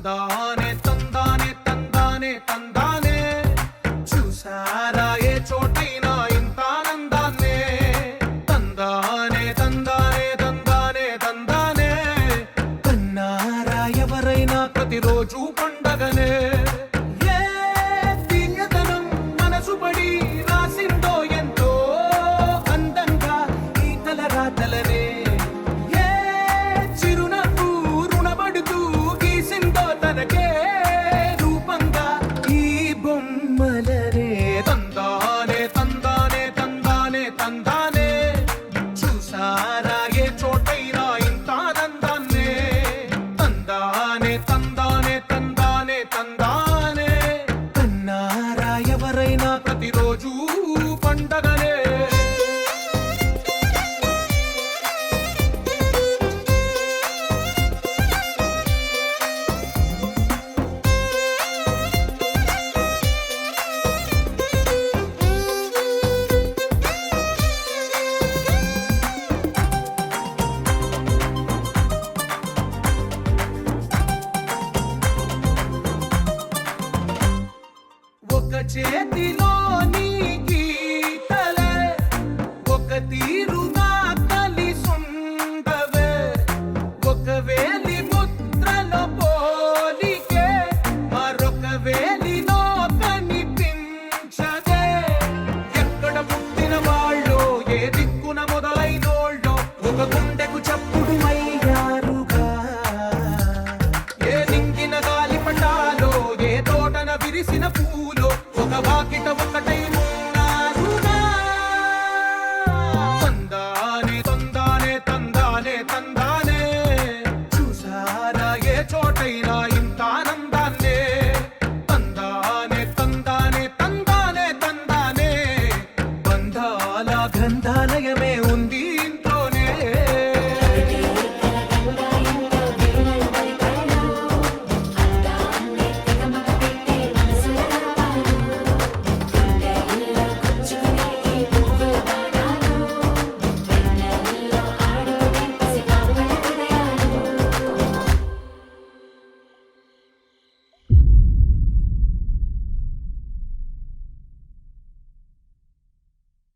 తందానే తందానే తందానే తందానే చూసారా ఏ చోటైనా ఇంత ఆనందాన్నే తందానే తందానే తందానే తందానే కన్నారా ఎవరైనా ప్రతిరోజు పండగనే ఏ తీయదనం మనసు పడి రాసిందో ఎంతో అందంగా ఈ తలరాతలనే ఏ చిరునవ్వు రుణపడుతూ గీసిందో తనకే రూపంగా ఈ బొమ్మలనే తందానే తందానే తందానే తందానే చూసారా ఏ చోటైనా ఇంత ఆనందాన్నే తందానే తందానే తందానే తందానే కన్నారా ఎవరైనా ప్రతిరోజు పండగనే ఒక చేతిలో